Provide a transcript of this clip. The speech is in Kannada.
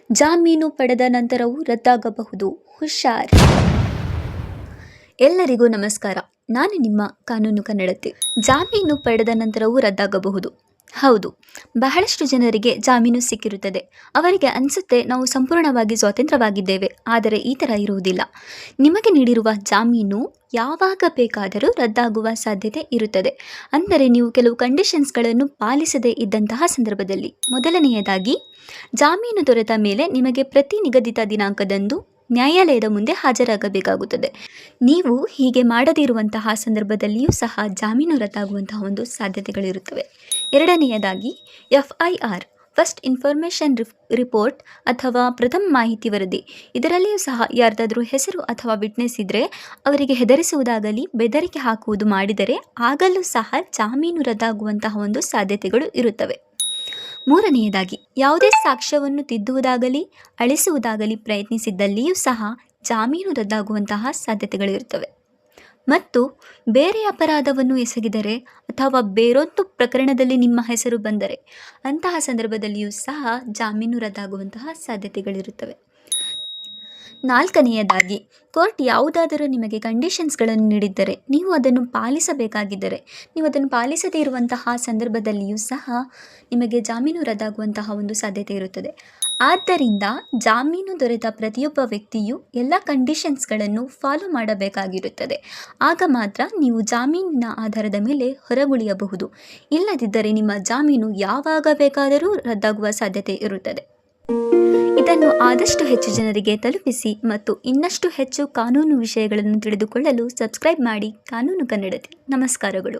ಜಾಮೀನು ಪಡೆದ ನಂತರವೂ ರದ್ದಾಗಬಹುದು, ಹುಷಾರ್. ಎಲ್ಲರಿಗೂ ನಮಸ್ಕಾರ. ನಾನು ನಿಮ್ಮ ಕಾನೂನು ಕನ್ನಡತಿ. ಜಾಮೀನು ಪಡೆದ ನಂತರವೂ ರದ್ದಾಗಬಹುದು. ಹೌದು, ಬಹಳಷ್ಟು ಜನರಿಗೆ ಜಾಮೀನು ಸಿಕ್ಕಿರುತ್ತದೆ. ಅವರಿಗೆ ಅನಿಸುತ್ತೆ ನಾವು ಸಂಪೂರ್ಣವಾಗಿ ಸ್ವತಂತ್ರವಾಗಿದ್ದೇವೆ. ಆದರೆ ಈ ಥರ ಇರುವುದಿಲ್ಲ. ನಿಮಗೆ ನೀಡಿರುವ ಜಾಮೀನು ಯಾವಾಗ ಬೇಕಾದರೂ ರದ್ದಾಗುವ ಸಾಧ್ಯತೆ ಇರುತ್ತದೆ. ಅಂದರೆ ನೀವು ಕೆಲವು ಕಂಡೀಷನ್ಸ್ಗಳನ್ನು ಪಾಲಿಸದೇ ಇದ್ದಂತಹ ಸಂದರ್ಭದಲ್ಲಿ. ಮೊದಲನೆಯದಾಗಿ, ಜಾಮೀನು ದೊರೆತ ಮೇಲೆ ನಿಮಗೆ ಪ್ರತಿ ನಿಗದಿತ ದಿನಾಂಕದಂದು ನ್ಯಾಯಾಲಯದ ಮುಂದೆ ಹಾಜರಾಗಬೇಕಾಗುತ್ತದೆ. ನೀವು ಹೀಗೆ ಮಾಡದಿರುವಂತಹ ಸಂದರ್ಭದಲ್ಲಿಯೂ ಸಹ ಜಾಮೀನು ರದ್ದಾಗುವಂತಹ ಒಂದು ಸಾಧ್ಯತೆಗಳಿರುತ್ತವೆ. ಎರಡನೆಯದಾಗಿ, FIR ಫಸ್ಟ್ ಇನ್ಫಾರ್ಮೇಷನ್ ರಿಪೋರ್ಟ್ ಅಥವಾ ಪ್ರಥಮ ಮಾಹಿತಿ ವರದಿ, ಇದರಲ್ಲಿಯೂ ಸಹ ಯಾರ್ದಾದ್ರೂ ಹೆಸರು ಅಥವಾ ವಿಟ್ನೆಸ್ ಇದ್ದರೆ ಅವರಿಗೆ ಹೆದರಿಸುವುದಾಗಲಿ ಬೆದರಿಕೆ ಹಾಕುವುದು ಮಾಡಿದರೆ ಆಗಲೂ ಸಹ ಜಾಮೀನು ರದ್ದಾಗುವಂತಹ ಒಂದು ಸಾಧ್ಯತೆಗಳು ಇರುತ್ತವೆ. ಮೂರನೆಯದಾಗಿ, ಯಾವುದೇ ಸಾಕ್ಷ್ಯವನ್ನು ತಿದ್ದುವುದಾಗಲಿ ಅಳಿಸುವುದಾಗಲಿ ಪ್ರಯತ್ನಿಸಿದ್ದಲ್ಲಿಯೂ ಸಹ ಜಾಮೀನು ರದ್ದಾಗುವಂತಹ ಸಾಧ್ಯತೆಗಳಿರುತ್ತವೆ. ಮತ್ತು ಬೇರೆ ಅಪರಾಧವನ್ನು ಎಸಗಿದರೆ ಅಥವಾ ಬೇರೊಂದು ಪ್ರಕರಣದಲ್ಲಿ ನಿಮ್ಮ ಹೆಸರು ಬಂದರೆ ಅಂತಹ ಸಂದರ್ಭದಲ್ಲಿಯೂ ಸಹ ಜಾಮೀನು ರದ್ದಾಗುವಂತಹ ಸಾಧ್ಯತೆಗಳಿರುತ್ತವೆ. ನಾಲ್ಕನೆಯದಾಗಿ, ಕೋರ್ಟ್ ಯಾವುದಾದರೂ ನಿಮಗೆ ಕಂಡೀಷನ್ಸ್ಗಳನ್ನು ನೀಡಿದ್ದರೆ ನೀವು ಅದನ್ನು ಪಾಲಿಸಬೇಕಾಗಿದ್ದರೆ, ನೀವು ಅದನ್ನು ಪಾಲಿಸದೇ ಇರುವಂತಹ ಸಂದರ್ಭದಲ್ಲಿಯೂ ಸಹ ನಿಮಗೆ ಜಾಮೀನು ರದ್ದಾಗುವಂತಹ ಒಂದು ಸಾಧ್ಯತೆ ಇರುತ್ತದೆ. ಆದ್ದರಿಂದ ಜಾಮೀನು ದೊರೆತ ಪ್ರತಿಯೊಬ್ಬ ವ್ಯಕ್ತಿಯು ಎಲ್ಲ ಕಂಡೀಷನ್ಸ್ಗಳನ್ನು ಫಾಲೋ ಮಾಡಬೇಕಾಗಿರುತ್ತದೆ. ಆಗ ಮಾತ್ರ ನೀವು ಜಾಮೀನಿನ ಆಧಾರದ ಮೇಲೆ ಹೊರಗುಳಿಯಬಹುದು. ಇಲ್ಲದಿದ್ದರೆ ನಿಮ್ಮ ಜಾಮೀನು ಯಾವಾಗ ಬೇಕಾದರೂ ರದ್ದಾಗುವ ಸಾಧ್ಯತೆ ಇರುತ್ತದೆ. ಇದನ್ನು ಆದಷ್ಟು ಹೆಚ್ಚು ಜನರಿಗೆ ತಲುಪಿಸಿ ಮತ್ತು ಇನ್ನಷ್ಟು ಹೆಚ್ಚು ಕಾನೂನು ವಿಷಯಗಳನ್ನು ತಿಳಿದುಕೊಳ್ಳಲು ಸಬ್ಸ್ಕ್ರೈಬ್ ಮಾಡಿ ಕಾನೂನು ಕನ್ನಡತಿ. ನಮಸ್ಕಾರಗಳು.